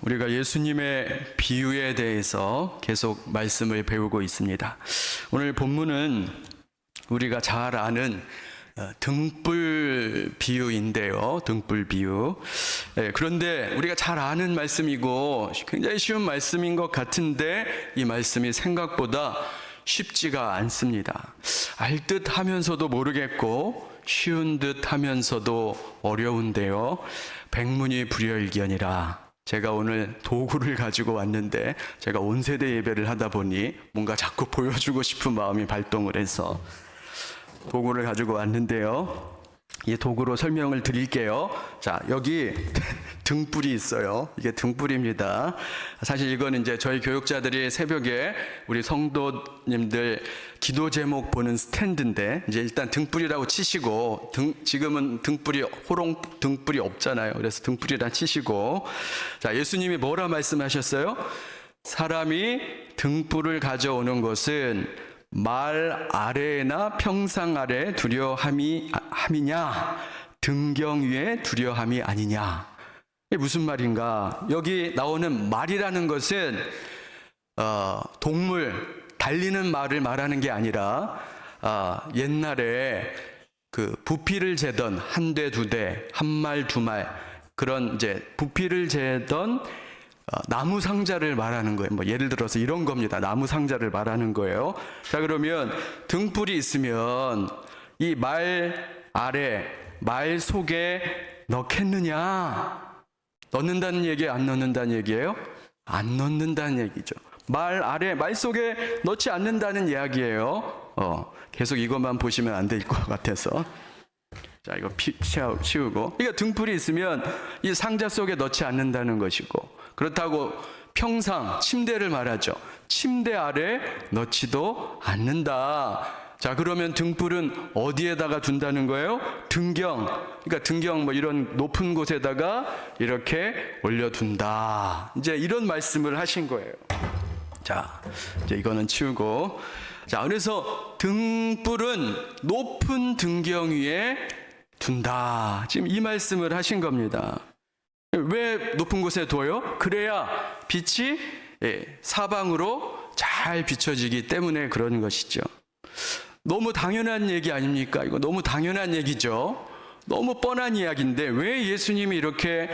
우리가 예수님의 비유에 대해서 계속 말씀을 배우고 있습니다. 오늘 본문은 우리가 잘 아는 등불 비유인데요. 등불 비유. 그런데 우리가 잘 아는 말씀이고 굉장히 쉬운 말씀인 것 같은데 이 말씀이 생각보다 쉽지가 않습니다. 알 듯 하면서도 모르겠고 쉬운 듯 하면서도 어려운데요. 백문이 불여일견이라. 제가 오늘 도구를 가지고 왔는데 제가 온세대 예배를 하다 보니 뭔가 자꾸 보여주고 싶은 마음이 발동을 해서 도구를 가지고 왔는데요. 이 도구로 설명을 드릴게요. 자, 여기 등불이 있어요. 이게 등불입니다. 사실 이거는 이제 저희 교육자들이 새벽에 우리 성도님들 기도 제목 보는 스탠드인데, 이제 일단 등불이라고 치시고, 지금은 호롱 등불이 없잖아요. 그래서 등불이라 치시고, 자, 예수님이 뭐라 말씀하셨어요? 사람이 등불을 가져오는 것은 말 아래나 평상 아래 두려함이냐, 등경 위에 두려함이 아니냐. 이게 무슨 말인가? 여기 나오는 말이라는 것은 동물, 달리는 말을 말하는 게 아니라 옛날에 그 부피를 재던 한 대, 두 대, 한 말, 두 말, 그런 이제 부피를 재던 나무 상자를 말하는 거예요. 뭐 예를 들어서 이런 겁니다. 나무 상자를 말하는 거예요. 자, 그러면 등불이 있으면 이 말 아래, 말 속에 넣겠느냐? 넣는다는 얘기예요? 안 넣는다는 얘기예요? 안 넣는다는 얘기죠. 말 아래, 말 속에 넣지 않는다는 이야기예요. 계속 이것만 보시면 안 될 것 같아서. 자, 이거 치우고. 그러니까 등불이 있으면 이 상자 속에 넣지 않는다는 것이고, 그렇다고 평상, 침대를 말하죠. 침대 아래 넣지도 않는다. 자, 그러면 등불은 어디에다가 둔다는 거예요? 등경. 그러니까 등경 뭐 이런 높은 곳에다가 이렇게 올려둔다. 이제 이런 말씀을 하신 거예요. 자, 이제 이거는 치우고. 자, 그래서 등불은 높은 등경 위에 둔다. 지금 이 말씀을 하신 겁니다. 왜 높은 곳에 둬요? 그래야 빛이 사방으로 잘 비춰지기 때문에 그런 것이죠. 너무 당연한 얘기 아닙니까? 이거 너무 당연한 얘기죠. 너무 뻔한 이야기인데 왜 예수님이 이렇게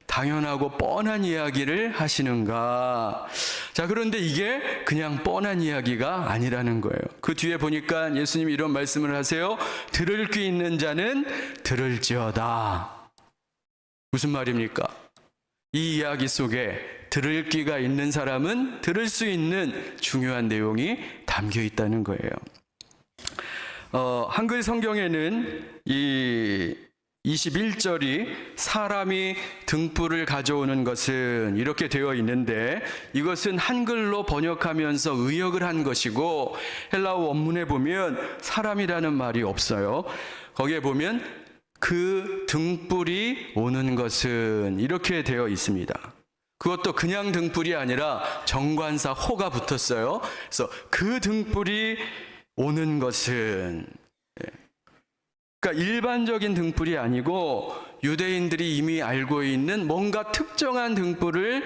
당연하고 뻔한 이야기를 하시는가? 자, 그런데 이게 그냥 뻔한 이야기가 아니라는 거예요. 그 뒤에 보니까 예수님이 이런 말씀을 하세요. 들을 귀 있는 자는 들을지어다. 무슨 말입니까? 이 이야기 속에 들을 귀가 있는 사람은 들을 수 있는 중요한 내용이 담겨 있다는 거예요. 한글 성경에는 이 21절이 사람이 등불을 가져오는 것은 이렇게 되어 있는데, 이것은 한글로 번역하면서 의역을 한 것이고, 헬라어 원문에 보면 사람이라는 말이 없어요. 거기에 보면 그 등불이 오는 것은 이렇게 되어 있습니다. 그것도 그냥 등불이 아니라 정관사 호가 붙었어요. 그래서 그 등불이 오는 것은, 그러니까 일반적인 등불이 아니고 유대인들이 이미 알고 있는 뭔가 특정한 등불을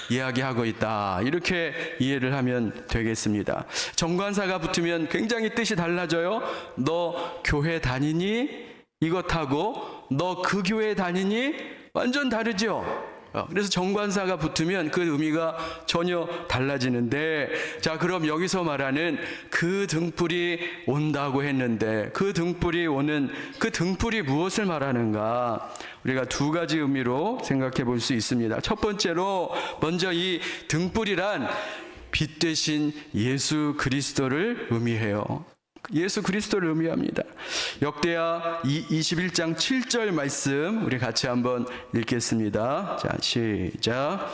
이야기하고 있다. 이렇게 이해를 하면 되겠습니다. 정관사가 붙으면 굉장히 뜻이 달라져요. 너 교회 다니니? 이것하고 너 그 교회 다니니? 완전 다르죠. 그래서 정관사가 붙으면 그 의미가 전혀 달라지는데, 자, 그럼 여기서 말하는 그 등불이 온다고 했는데 그 등불이 오는 그 등불이 무엇을 말하는가? 우리가 두 가지 의미로 생각해 볼 수 있습니다. 첫 번째로 먼저 이 등불이란 빛 되신 예수 그리스도를 의미해요. 예수 그리스도를 의미합니다. 역대하 21장 7절 말씀 우리 같이 한번 읽겠습니다. 자, 시작.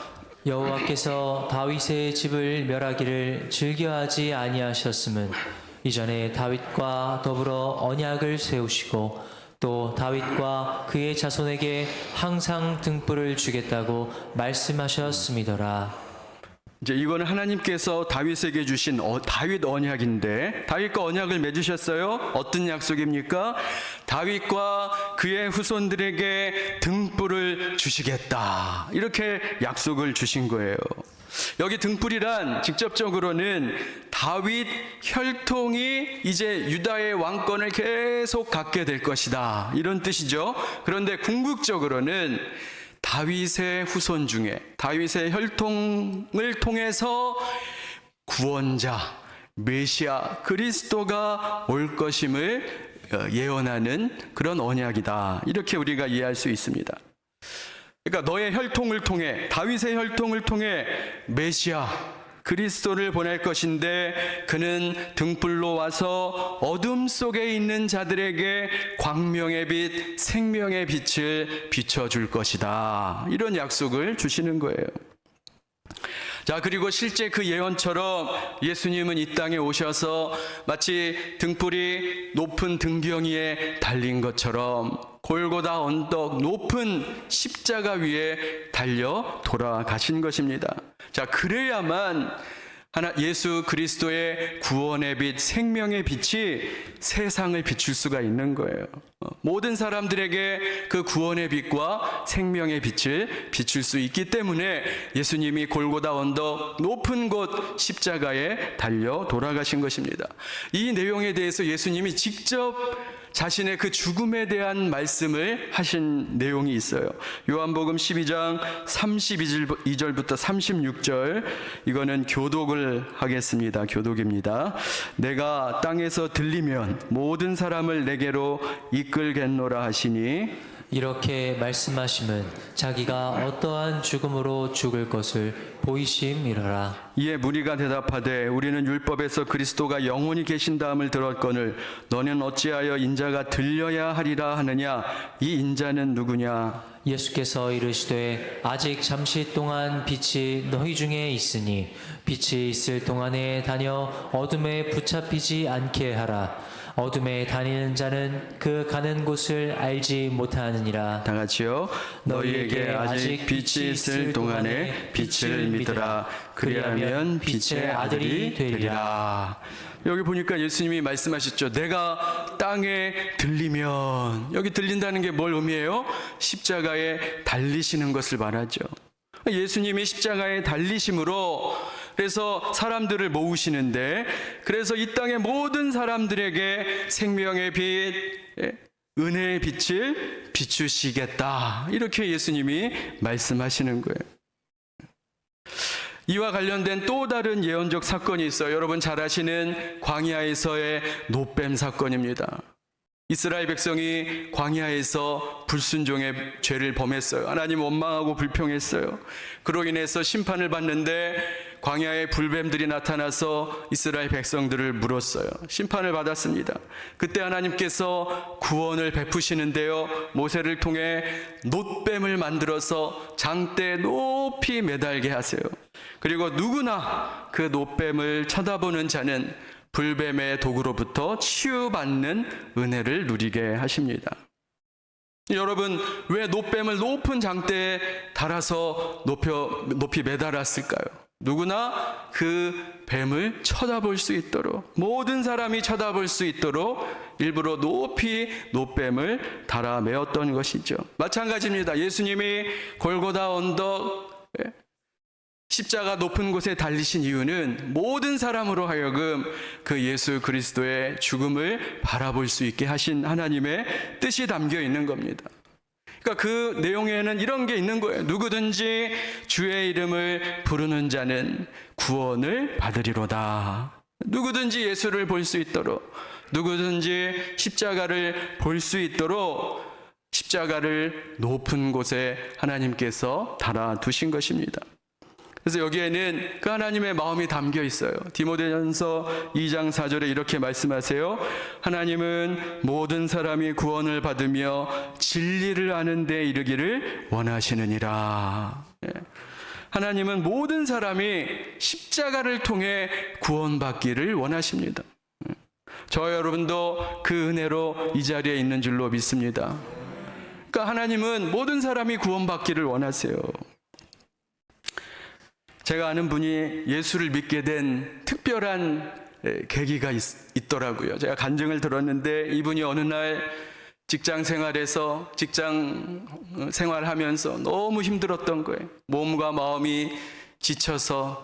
여호와께서 다윗의 집을 멸하기를 즐겨하지 아니하셨음은 이전에 다윗과 더불어 언약을 세우시고 또 다윗과 그의 자손에게 항상 등불을 주겠다고 말씀하셨음이더라. 이제 이거는 하나님께서 다윗에게 주신 다윗 언약인데, 다윗과 언약을 맺으셨어요. 어떤 약속입니까? 다윗과 그의 후손들에게 등불을 주시겠다, 이렇게 약속을 주신 거예요. 여기 등불이란 직접적으로는 다윗 혈통이 이제 유다의 왕권을 계속 갖게 될 것이다, 이런 뜻이죠. 그런데 궁극적으로는 다윗의 후손 중에, 다윗의 혈통을 통해서 구원자 메시아 그리스도가 올 것임을 예언하는 그런 언약이다, 이렇게 우리가 이해할 수 있습니다. 그러니까 너의 혈통을 통해, 다윗의 혈통을 통해 메시아 그리스도를 보낼 것인데, 그는 등불로 와서 어둠 속에 있는 자들에게 광명의 빛, 생명의 빛을 비춰줄 것이다, 이런 약속을 주시는 거예요. 자, 그리고 실제 그 예언처럼 예수님은 이 땅에 오셔서 마치 등불이 높은 등경이에 달린 것처럼 골고다 언덕 높은 십자가 위에 달려 돌아가신 것입니다. 자, 그래야만 예수 그리스도의 구원의 빛, 생명의 빛이 세상을 비출 수가 있는 거예요. 모든 사람들에게 그 구원의 빛과 생명의 빛을 비출 수 있기 때문에 예수님이 골고다 언덕 높은 곳 십자가에 달려 돌아가신 것입니다. 이 내용에 대해서 예수님이 직접 자신의 그 죽음에 대한 말씀을 하신 내용이 있어요. 요한복음 12장 32절부터 36절, 이거는 교독을 하겠습니다. 교독입니다. 내가 땅에서 들리면 모든 사람을 내게로 이끌겠노라 하시니, 이렇게 말씀하심은 자기가 어떠한 죽음으로 죽을 것을 보이심이러라. 이에 무리가 대답하되 우리는 율법에서 그리스도가 영원히 계신다함을 들었거늘 너는 어찌하여 인자가 들려야 하리라 하느냐? 이 인자는 누구냐? 예수께서 이르시되 아직 잠시 동안 빛이 너희 중에 있으니 빛이 있을 동안에 다녀 어둠에 붙잡히지 않게 하라. 어둠에 다니는 자는 그 가는 곳을 알지 못하느니라. 다 같이요. 너희에게 아직 빛이 있을 동안에 빛을 믿으라. 그리하면 빛의 아들이 되리라. 여기 보니까 예수님이 말씀하셨죠. 내가 땅에 들리면, 여기 들린다는 게 뭘 의미해요? 십자가에 달리시는 것을 말하죠. 예수님이 십자가에 달리심으로 그래서 사람들을 모으시는데, 그래서 이 땅의 모든 사람들에게 생명의 빛, 은혜의 빛을 비추시겠다, 이렇게 예수님이 말씀하시는 거예요. 이와 관련된 또 다른 예언적 사건이 있어요. 여러분 잘 아시는 광야에서의 놋뱀 사건입니다. 이스라엘 백성이 광야에서 불순종의 죄를 범했어요. 하나님 원망하고 불평했어요. 그로 인해서 심판을 받는데 광야에 불뱀들이 나타나서 이스라엘 백성들을 물었어요. 심판을 받았습니다. 그때 하나님께서 구원을 베푸시는데요, 모세를 통해 놋뱀을 만들어서 장대에 높이 매달게 하세요. 그리고 누구나 그 놋뱀을 쳐다보는 자는 불뱀의 독으로부터 치유받는 은혜를 누리게 하십니다. 여러분, 왜 놋뱀을 높은 장대에 달아서 높이 매달았을까요? 누구나 그 뱀을 쳐다볼 수 있도록, 모든 사람이 쳐다볼 수 있도록 일부러 높이 놋뱀을 달아 메었던 것이죠. 마찬가지입니다. 예수님이 골고다 언덕 십자가 높은 곳에 달리신 이유는 모든 사람으로 하여금 그 예수 그리스도의 죽음을 바라볼 수 있게 하신 하나님의 뜻이 담겨 있는 겁니다. 그러니까 그 내용에는 이런 게 있는 거예요. 누구든지 주의 이름을 부르는 자는 구원을 받으리로다. 누구든지 예수를 볼 수 있도록, 누구든지 십자가를 볼 수 있도록 십자가를 높은 곳에 하나님께서 달아두신 것입니다. 그래서 여기에는 그 하나님의 마음이 담겨 있어요. 디모데전서 2장 4절에 이렇게 말씀하세요. 하나님은 모든 사람이 구원을 받으며 진리를 아는 데 이르기를 원하시느니라. 하나님은 모든 사람이 십자가를 통해 구원받기를 원하십니다. 저 여러분도 그 은혜로 이 자리에 있는 줄로 믿습니다. 그러니까 하나님은 모든 사람이 구원받기를 원하세요. 제가 아는 분이 예수를 믿게 된 특별한 계기가 있더라고요. 제가 간증을 들었는데 이분이 어느 날 직장 생활하면서 너무 힘들었던 거예요. 몸과 마음이 지쳐서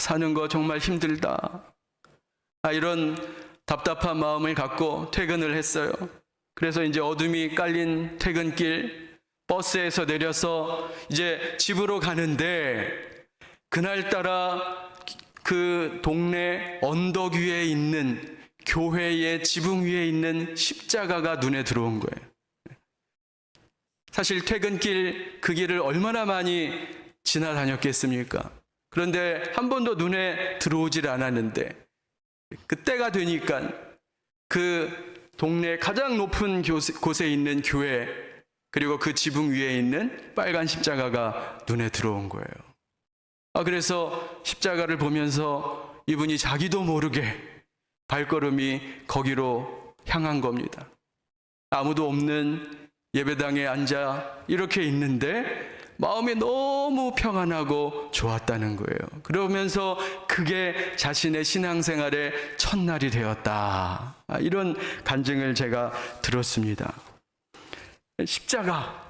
사는 거 정말 힘들다. 이런 답답한 마음을 갖고 퇴근을 했어요. 그래서 이제 어둠이 깔린 퇴근길 버스에서 내려서 이제 집으로 가는데 그날따라 그 동네 언덕 위에 있는 교회의 지붕 위에 있는 십자가가 눈에 들어온 거예요. 사실 퇴근길 그 길을 얼마나 많이 지나다녔겠습니까? 그런데 한 번도 눈에 들어오질 않았는데 그때가 되니까 그 동네 가장 높은 곳에 있는 교회 그리고 그 지붕 위에 있는 빨간 십자가가 눈에 들어온 거예요. 그래서 십자가를 보면서 이분이 자기도 모르게 발걸음이 거기로 향한 겁니다. 아무도 없는 예배당에 앉아 이렇게 있는데 마음이 너무 평안하고 좋았다는 거예요. 그러면서 그게 자신의 신앙생활의 첫날이 되었다. 이런 간증을 제가 들었습니다. 십자가,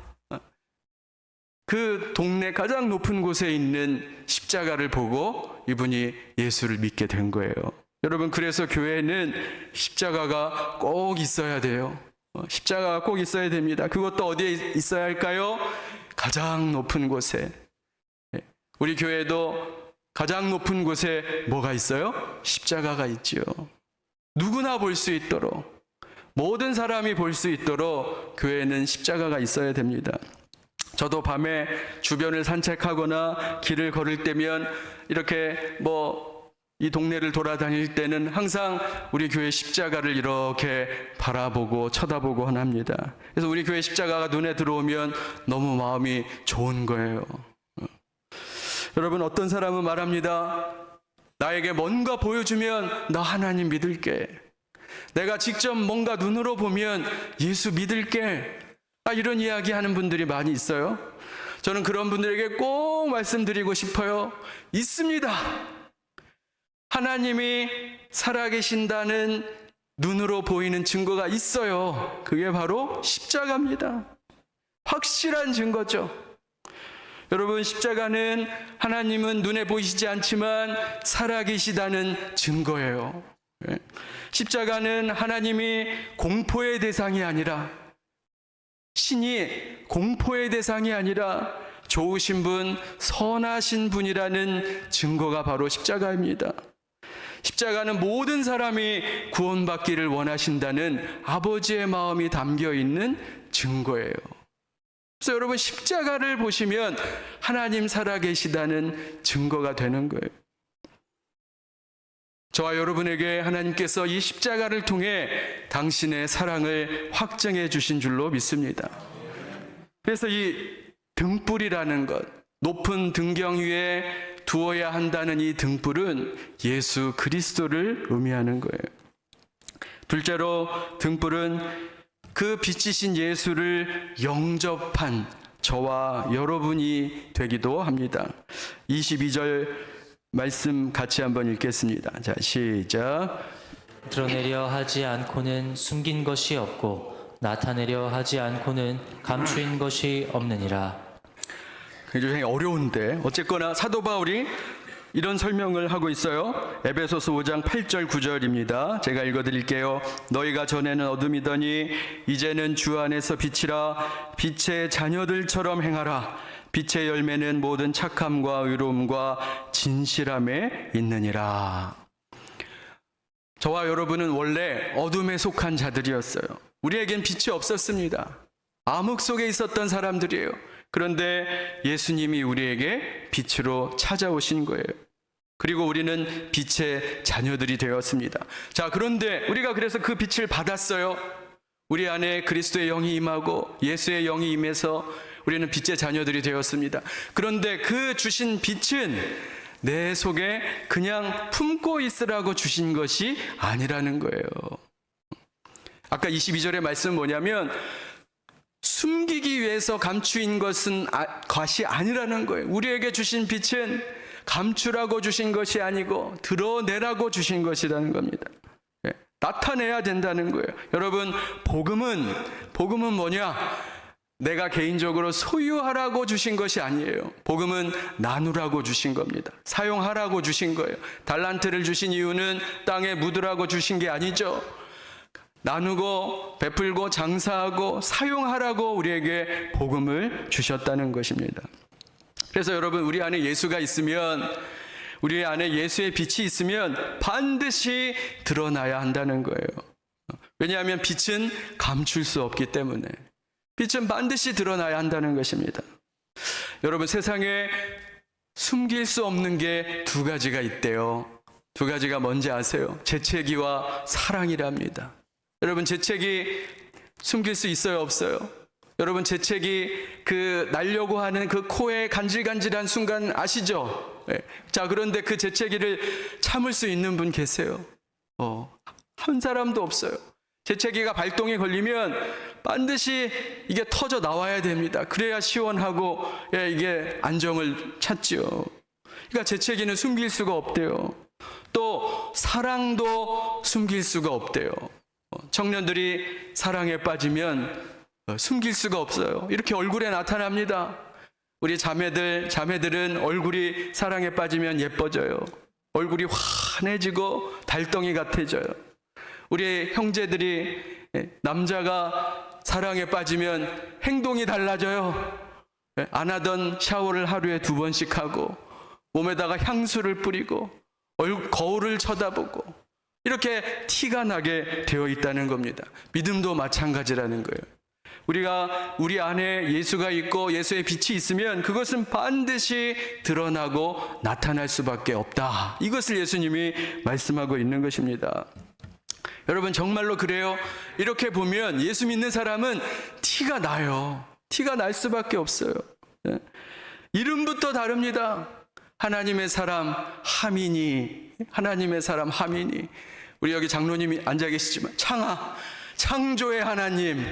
그 동네 가장 높은 곳에 있는 십자가를 보고 이분이 예수를 믿게 된 거예요. 여러분, 그래서 교회는 십자가가 꼭 있어야 돼요. 십자가가 꼭 있어야 됩니다. 그것도 어디에 있어야 할까요? 가장 높은 곳에. 우리 교회도 가장 높은 곳에 뭐가 있어요? 십자가가 있죠. 누구나 볼 수 있도록, 모든 사람이 볼 수 있도록 교회에는 십자가가 있어야 됩니다. 저도 밤에 주변을 산책하거나 길을 걸을 때면 이렇게 이 동네를 돌아다닐 때는 항상 우리 교회 십자가를 이렇게 바라보고 쳐다보고 합니다. 그래서 우리 교회 십자가가 눈에 들어오면 너무 마음이 좋은 거예요. 여러분, 어떤 사람은 말합니다. 나에게 뭔가 보여주면 나 하나님 믿을게. 내가 직접 뭔가 눈으로 보면 예수 믿을게. 이런 이야기 하는 분들이 많이 있어요. 저는 그런 분들에게 꼭 말씀드리고 싶어요. 있습니다. 하나님이 살아계신다는 눈으로 보이는 증거가 있어요. 그게 바로 십자가입니다. 확실한 증거죠. 여러분, 십자가는 하나님은 눈에 보이시지 않지만 살아계시다는 증거예요. 십자가는 하나님이 공포의 대상이 아니라, 신이 공포의 대상이 아니라 좋으신 분, 선하신 분이라는 증거가 바로 십자가입니다. 십자가는 모든 사람이 구원받기를 원하신다는 아버지의 마음이 담겨 있는 증거예요. 그래서 여러분, 십자가를 보시면 하나님 살아계시다는 증거가 되는 거예요. 저와 여러분에게 하나님께서 이 십자가를 통해 당신의 사랑을 확증해 주신 줄로 믿습니다. 그래서 이 등불이라는 것, 높은 등경 위에 두어야 한다는 이 등불은 예수 그리스도를 의미하는 거예요. 둘째로, 등불은 그 빛이신 예수를 영접한 저와 여러분이 되기도 합니다. 22절 말씀 같이 한번 읽겠습니다. 자, 시작. 드러내려 하지 않고는 숨긴 것이 없고 나타내려 하지 않고는 감추인 것이 없느니라. 굉장히 어려운데 어쨌거나 사도 바울이 이런 설명을 하고 있어요. 에베소서 5장 8절 9절입니다. 제가 읽어드릴게요. 너희가 전에는 어둠이더니 이제는 주 안에서 빛이라. 빛의 자녀들처럼 행하라. 빛의 열매는 모든 착함과 의로움과 진실함에 있느니라. 저와 여러분은 원래 어둠에 속한 자들이었어요. 우리에겐 빛이 없었습니다. 암흑 속에 있었던 사람들이에요. 그런데 예수님이 우리에게 빛으로 찾아오신 거예요. 그리고 우리는 빛의 자녀들이 되었습니다. 자, 그런데 우리가 그래서 그 빛을 받았어요. 우리 안에 그리스도의 영이 임하고 예수의 영이 임해서 우리는 빛의 자녀들이 되었습니다. 그런데 그 주신 빛은 내 속에 그냥 품고 있으라고 주신 것이 아니라는 거예요. 아까 22절의 말씀은 뭐냐면 숨기기 위해서 감추인 것이 아니라는 거예요. 우리에게 주신 빛은 감추라고 주신 것이 아니고 드러내라고 주신 것이라는 겁니다. 예, 나타내야 된다는 거예요. 여러분, 복음은 뭐냐? 내가 개인적으로 소유하라고 주신 것이 아니에요. 복음은 나누라고 주신 겁니다. 사용하라고 주신 거예요. 달란트를 주신 이유는 땅에 묻으라고 주신 게 아니죠. 나누고 베풀고 장사하고 사용하라고 우리에게 복음을 주셨다는 것입니다. 그래서 여러분, 우리 안에 예수가 있으면, 우리 안에 예수의 빛이 있으면 반드시 드러나야 한다는 거예요. 왜냐하면 빛은 감출 수 없기 때문에. 빛은 반드시 드러나야 한다는 것입니다. 여러분, 세상에 숨길 수 없는 게 두 가지가 있대요. 두 가지가 뭔지 아세요? 재채기와 사랑이랍니다. 여러분, 재채기 숨길 수 있어요, 없어요? 여러분, 재채기 날려고 하는 그 코에 간질간질한 순간 아시죠? 네. 자, 그런데 그 재채기를 참을 수 있는 분 계세요? 한 사람도 없어요. 재채기가 발동에 걸리면 반드시 이게 터져 나와야 됩니다. 그래야 시원하고 이게 안정을 찾죠. 그러니까 재채기는 숨길 수가 없대요. 또 사랑도 숨길 수가 없대요. 청년들이 사랑에 빠지면 숨길 수가 없어요. 이렇게 얼굴에 나타납니다. 우리 자매들은 얼굴이 사랑에 빠지면 예뻐져요. 얼굴이 환해지고 달덩이 같아져요. 우리 형제들이, 남자가 사랑에 빠지면 행동이 달라져요. 안 하던 샤워를 하루에 2번씩 하고, 몸에다가 향수를 뿌리고, 거울을 쳐다보고, 이렇게 티가 나게 되어 있다는 겁니다. 믿음도 마찬가지라는 거예요. 우리가 우리 안에 예수가 있고 예수의 빛이 있으면 그것은 반드시 드러나고 나타날 수밖에 없다. 이것을 예수님이 말씀하고 있는 것입니다. 여러분, 정말로 그래요. 이렇게 보면 예수 믿는 사람은 티가 나요. 티가 날 수밖에 없어요. 이름부터 다릅니다. 하나님의 사람 하민이, 하나님의 사람 하민이. 우리 여기 장로님이 앉아 계시지만 창조의 하나님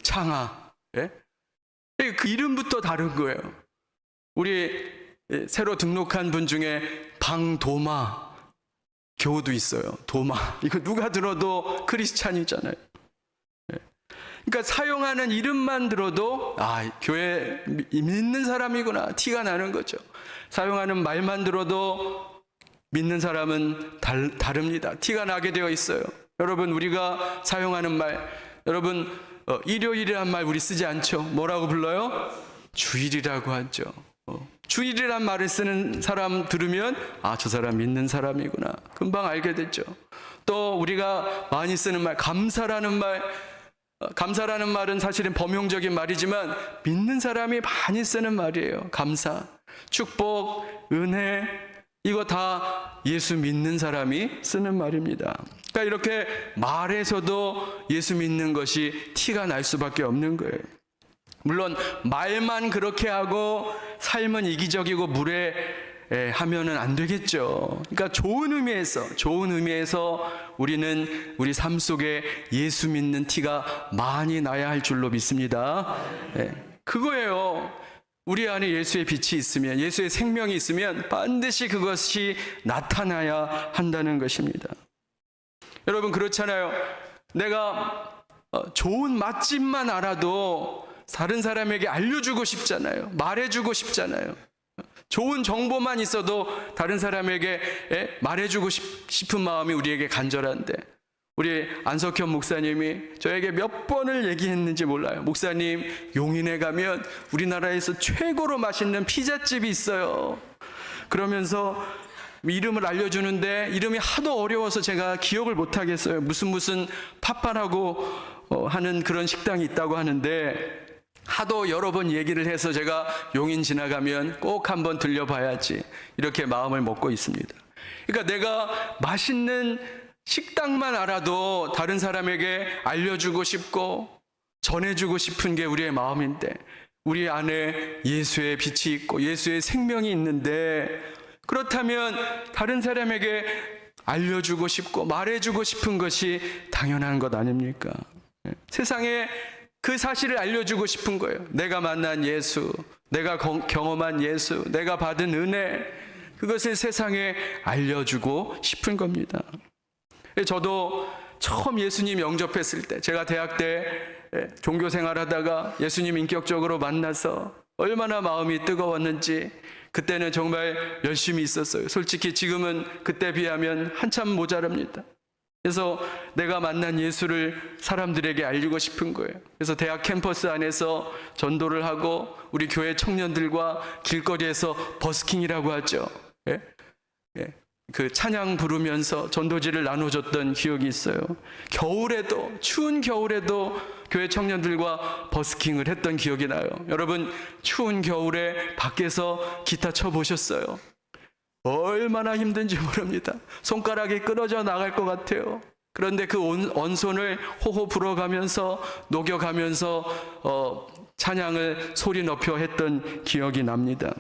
창하. 그 이름부터 다른 거예요. 우리 새로 등록한 분 중에 방도마 교우도 있어요. 도마. 이거 누가 들어도 크리스찬이잖아요. 그러니까 사용하는 이름만 들어도 교회 믿는 사람이구나 티가 나는 거죠. 사용하는 말만 들어도 믿는 사람은 다릅니다. 티가 나게 되어 있어요. 여러분, 우리가 사용하는 말, 여러분, 일요일이란 말 우리 쓰지 않죠? 뭐라고 불러요? 주일이라고 하죠. 주일이란 말을 쓰는 사람 들으면 저 사람 믿는 사람이구나 금방 알게 됐죠. 또 우리가 많이 쓰는 말, 감사라는 말은 사실은 범용적인 말이지만 믿는 사람이 많이 쓰는 말이에요. 감사, 축복, 은혜, 이거 다 예수 믿는 사람이 쓰는 말입니다. 그러니까 이렇게 말에서도 예수 믿는 것이 티가 날 수밖에 없는 거예요. 물론 말만 그렇게 하고 삶은 이기적이고 무례하면은 안 되겠죠. 그러니까 좋은 의미에서 우리는 우리 삶 속에 예수 믿는 티가 많이 나야 할 줄로 믿습니다. 그거예요. 우리 안에 예수의 빛이 있으면, 예수의 생명이 있으면 반드시 그것이 나타나야 한다는 것입니다. 여러분, 그렇잖아요. 내가 좋은 맛집만 알아도 다른 사람에게 알려주고 싶잖아요. 말해주고 싶잖아요. 좋은 정보만 있어도 다른 사람에게 말해주고 싶은 마음이 우리에게 간절한데, 우리 안석현 목사님이 저에게 몇 번을 얘기했는지 몰라요. 목사님, 용인에 가면 우리나라에서 최고로 맛있는 피자집이 있어요. 그러면서 이름을 알려주는데 이름이 하도 어려워서 제가 기억을 못하겠어요. 무슨 파파라고 하는 그런 식당이 있다고 하는데, 하도 여러 번 얘기를 해서 제가 용인 지나가면 꼭 한번 들려봐야지 이렇게 마음을 먹고 있습니다. 그러니까 내가 맛있는 식당만 알아도 다른 사람에게 알려주고 싶고 전해주고 싶은 게 우리의 마음인데, 우리 안에 예수의 빛이 있고 예수의 생명이 있는데, 그렇다면 다른 사람에게 알려주고 싶고 말해주고 싶은 것이 당연한 것 아닙니까? 세상에 그 사실을 알려주고 싶은 거예요. 내가 만난 예수, 내가 경험한 예수, 내가 받은 은혜, 그것을 세상에 알려주고 싶은 겁니다. 저도 처음 예수님 영접했을 때, 제가 대학 때 종교 생활하다가 예수님 인격적으로 만나서 얼마나 마음이 뜨거웠는지 그때는 정말 열심히 있었어요. 솔직히 지금은 그때 비하면 한참 모자랍니다. 그래서 내가 만난 예수를 사람들에게 알리고 싶은 거예요. 그래서 대학 캠퍼스 안에서 전도를 하고 우리 교회 청년들과 길거리에서 버스킹이라고 하죠. 그 찬양 부르면서 전도지를 나눠줬던 기억이 있어요. 겨울에도, 추운 겨울에도 교회 청년들과 버스킹을 했던 기억이 나요. 여러분, 추운 겨울에 밖에서 기타 쳐보셨어요? 얼마나 힘든지 모릅니다. 손가락이 끊어져 나갈 것 같아요. 그런데 그 언손을 호호 불어가면서 녹여가면서 찬양을 소리 높여 했던 기억이 납니다.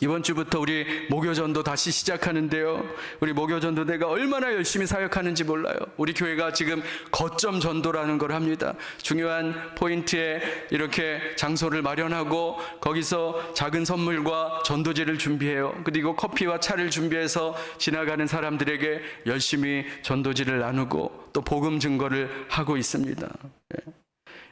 이번 주부터 우리 목요전도 다시 시작하는데요. 우리 목요전도대가 얼마나 열심히 사역하는지 몰라요. 우리 교회가 지금 거점 전도라는 걸 합니다. 중요한 포인트에 이렇게 장소를 마련하고 거기서 작은 선물과 전도지를 준비해요. 그리고 커피와 차를 준비해서 지나가는 사람들에게 열심히 전도지를 나누고 또 복음 증거를 하고 있습니다.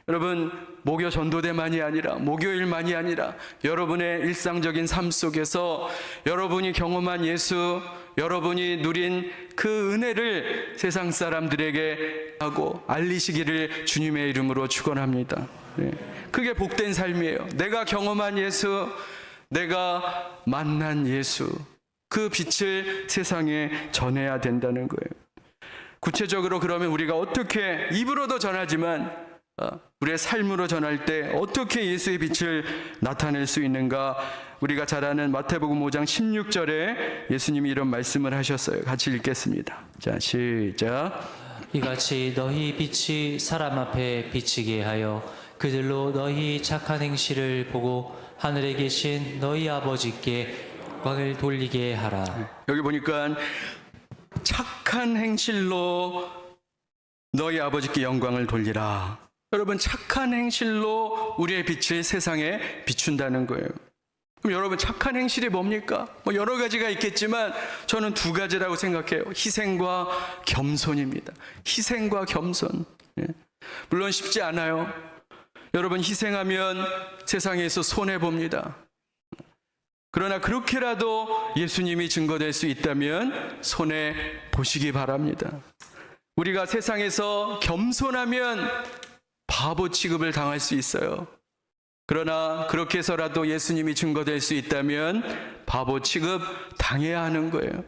여러분, 목요 전도대만이 아니라, 목요일만이 아니라 여러분의 일상적인 삶 속에서 여러분이 경험한 예수, 여러분이 누린 그 은혜를 세상 사람들에게 하고 알리시기를 주님의 이름으로 축원합니다. 그게 복된 삶이에요. 내가 경험한 예수, 내가 만난 예수, 그 빛을 세상에 전해야 된다는 거예요. 구체적으로 그러면 우리가 어떻게, 입으로도 전하지만 우리의 삶으로 전할 때 어떻게 예수의 빛을 나타낼 수 있는가? 우리가 잘 아는 마태복음 5장 16절에 예수님이 이런 말씀을 하셨어요. 같이 읽겠습니다. 자, 시작. 이같이 너희 빛이 사람 앞에 비치게 하여 그들로 너희 착한 행실을 보고 하늘에 계신 너희 아버지께 영광을 돌리게 하라. 여기 보니까 착한 행실로 너희 아버지께 영광을 돌리라. 여러분, 착한 행실로 우리의 빛을 세상에 비춘다는 거예요. 그럼 여러분, 착한 행실이 뭡니까? 여러 가지가 있겠지만 저는 두 가지라고 생각해요. 희생과 겸손입니다. 희생과 겸손. 물론 쉽지 않아요. 여러분, 희생하면 세상에서 손해봅니다. 그러나 그렇게라도 예수님이 증거될 수 있다면 손해보시기 바랍니다. 우리가 세상에서 겸손하면 바보 취급을 당할 수 있어요. 그러나 그렇게 해서라도 예수님이 증거될 수 있다면 바보 취급 당해야 하는 거예요.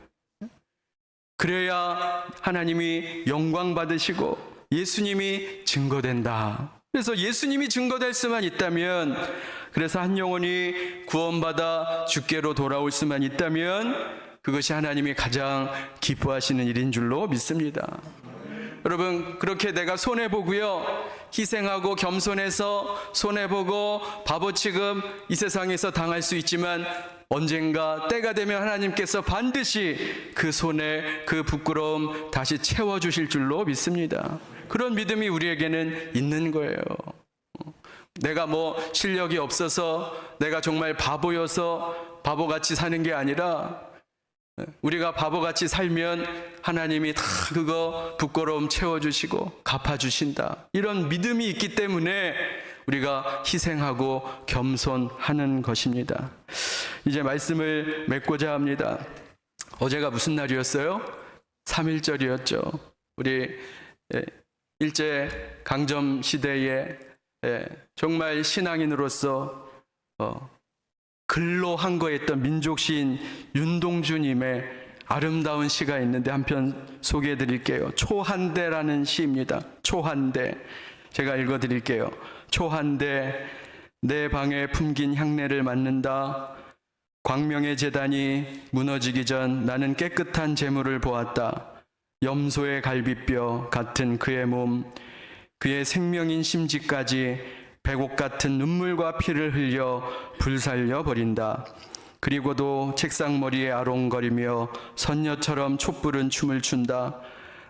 그래야 하나님이 영광 받으시고 예수님이 증거된다. 그래서 예수님이 증거될 수만 있다면, 그래서 한 영혼이 구원받아 주께로 돌아올 수만 있다면 그것이 하나님이 가장 기뻐하시는 일인 줄로 믿습니다. 여러분, 그렇게 내가 손해보고요, 희생하고 겸손해서 손해보고 바보 취급 이 세상에서 당할 수 있지만 언젠가 때가 되면 하나님께서 반드시 그 손해, 그 부끄러움 다시 채워주실 줄로 믿습니다. 그런 믿음이 우리에게는 있는 거예요. 내가 실력이 없어서, 내가 정말 바보여서 바보같이 사는 게 아니라, 우리가 바보같이 살면 하나님이 다 그거 부끄러움 채워주시고 갚아주신다. 이런 믿음이 있기 때문에 우리가 희생하고 겸손하는 것입니다. 이제 말씀을 맺고자 합니다. 어제가 무슨 날이었어요? 3.1절이었죠. 우리 일제 강점 시대에 정말 신앙인으로서 글로 한거했던 민족 시인 윤동주님의 아름다운 시가 있는데 한 편 소개해 드릴게요. 초한대라는 시입니다. 초한대. 제가 읽어 드릴게요. 초한대. 내 방에 품긴 향내를 맡는다. 광명의 제단이 무너지기 전 나는 깨끗한 재물을 보았다. 염소의 갈비뼈 같은 그의 몸, 그의 생명인 심지까지 백옥 같은 눈물과 피를 흘려 불살려 버린다. 그리고도 책상머리에 아롱거리며 선녀처럼 촛불은 춤을 춘다.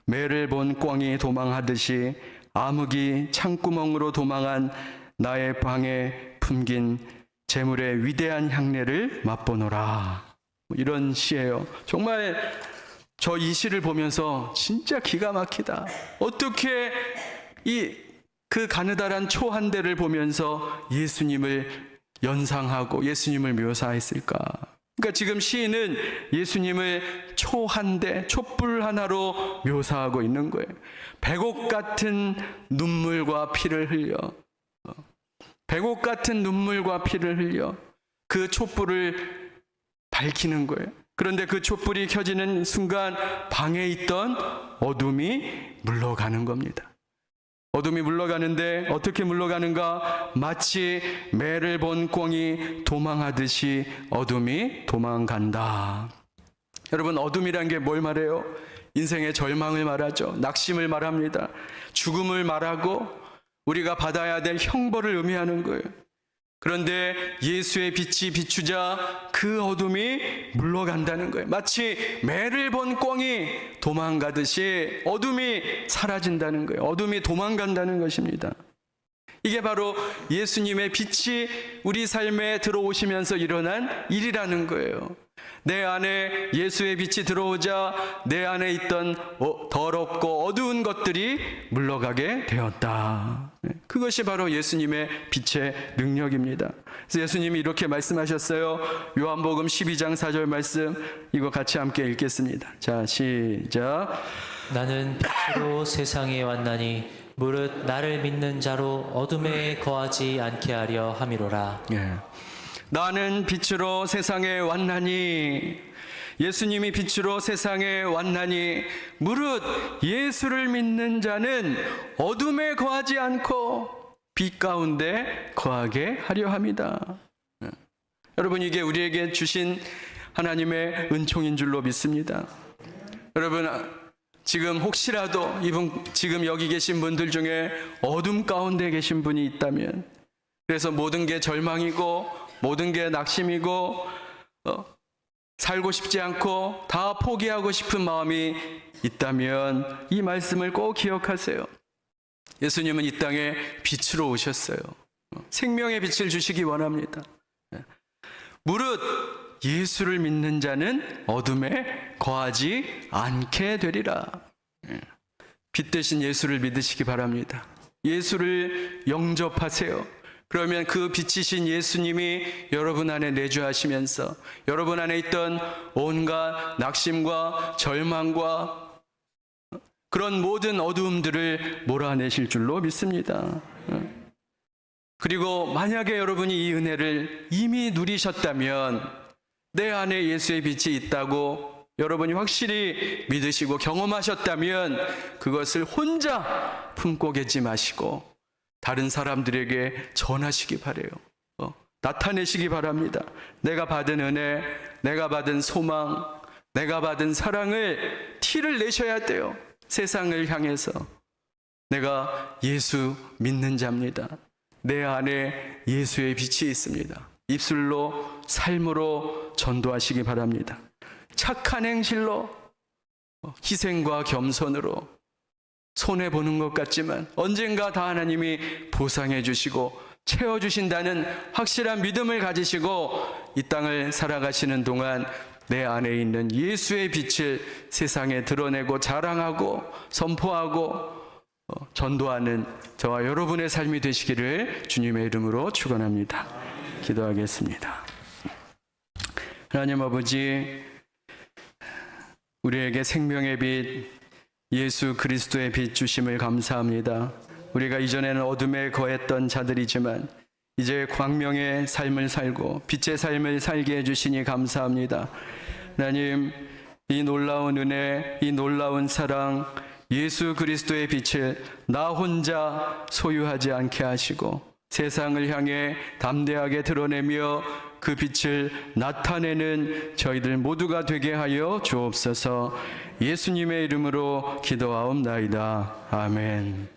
매를 본 꿩이 도망하듯이 암흑이 창구멍으로 도망한 나의 방에 품긴 재물의 위대한 향내를 맛보노라. 이런 시예요. 정말 저 이 시를 보면서 진짜 기가 막히다. 어떻게 그 가느다란 초 한 대를 보면서 예수님을 연상하고 예수님을 묘사했을까? 그러니까 지금 시인은 예수님을 초 한 대, 촛불 하나로 묘사하고 있는 거예요. 백옥 같은 눈물과 피를 흘려, 백옥 같은 눈물과 피를 흘려 그 촛불을 밝히는 거예요. 그런데 그 촛불이 켜지는 순간 방에 있던 어둠이 물러가는 겁니다. 어둠이 물러가는데 어떻게 물러가는가? 마치 매를 본 꿩이 도망하듯이 어둠이 도망간다. 여러분, 어둠이란 게 뭘 말해요? 인생의 절망을 말하죠. 낙심을 말합니다. 죽음을 말하고 우리가 받아야 될 형벌을 의미하는 거예요. 그런데 예수의 빛이 비추자 그 어둠이 물러간다는 거예요. 마치 매를 본 꿩이 도망가듯이 어둠이 사라진다는 거예요. 어둠이 도망간다는 것입니다. 이게 바로 예수님의 빛이 우리 삶에 들어오시면서 일어난 일이라는 거예요. 내 안에 예수의 빛이 들어오자 내 안에 있던 더럽고 어두운 것들이 물러가게 되었다. 그것이 바로 예수님의 빛의 능력입니다. 그래서 예수님이 이렇게 말씀하셨어요. 요한복음 12장 4절 말씀, 이거 같이 함께 읽겠습니다. 자, 시작. 나는 빛으로 세상에 왔나니 무릇 나를 믿는 자로 어둠에 거하지 않게 하려 함이로라. 예. 나는 빛으로 세상에 왔나니, 예수님이 빛으로 세상에 왔나니 무릇 예수를 믿는 자는 어둠에 거하지 않고 빛 가운데 거하게 하려 함이다. 여러분, 이게 우리에게 주신 하나님의 은총인 줄로 믿습니다. 여러분, 지금 혹시라도 지금 여기 계신 분들 중에 어둠 가운데 계신 분이 있다면, 그래서 모든 게 절망이고 모든 게 낙심이고 살고 싶지 않고 다 포기하고 싶은 마음이 있다면 이 말씀을 꼭 기억하세요. 예수님은 이 땅에 빛으로 오셨어요. 생명의 빛을 주시기 원합니다. 무릇 예수를 믿는 자는 어둠에 거하지 않게 되리라. 빛 대신 예수를 믿으시기 바랍니다. 예수를 영접하세요. 그러면 그 빛이신 예수님이 여러분 안에 내주하시면서 여러분 안에 있던 온갖 낙심과 절망과 그런 모든 어두움들을 몰아내실 줄로 믿습니다. 그리고 만약에 여러분이 이 은혜를 이미 누리셨다면, 내 안에 예수의 빛이 있다고 여러분이 확실히 믿으시고 경험하셨다면 그것을 혼자 품고 계지 마시고 다른 사람들에게 전하시기 바라요. 나타내시기 바랍니다. 내가 받은 은혜, 내가 받은 소망, 내가 받은 사랑을 티를 내셔야 돼요. 세상을 향해서 내가 예수 믿는 자입니다. 내 안에 예수의 빛이 있습니다. 입술로, 삶으로 전도하시기 바랍니다. 착한 행실로, 희생과 겸손으로, 손해보는 것 같지만 언젠가 다 하나님이 보상해 주시고 채워주신다는 확실한 믿음을 가지시고 이 땅을 살아가시는 동안 내 안에 있는 예수의 빛을 세상에 드러내고 자랑하고 선포하고 전도하는 저와 여러분의 삶이 되시기를 주님의 이름으로 축원합니다. 기도하겠습니다. 하나님 아버지, 우리에게 생명의 빛 예수 그리스도의 빛 주심을 감사합니다. 우리가 이전에는 어둠에 거했던 자들이지만 이제 광명의 삶을 살고 빛의 삶을 살게 해주시니 감사합니다. 하나님, 이 놀라운 은혜, 이 놀라운 사랑, 예수 그리스도의 빛을 나 혼자 소유하지 않게 하시고 세상을 향해 담대하게 드러내며 그 빛을 나타내는 저희들 모두가 되게 하여 주옵소서. 예수님의 이름으로 기도하옵나이다. 아멘.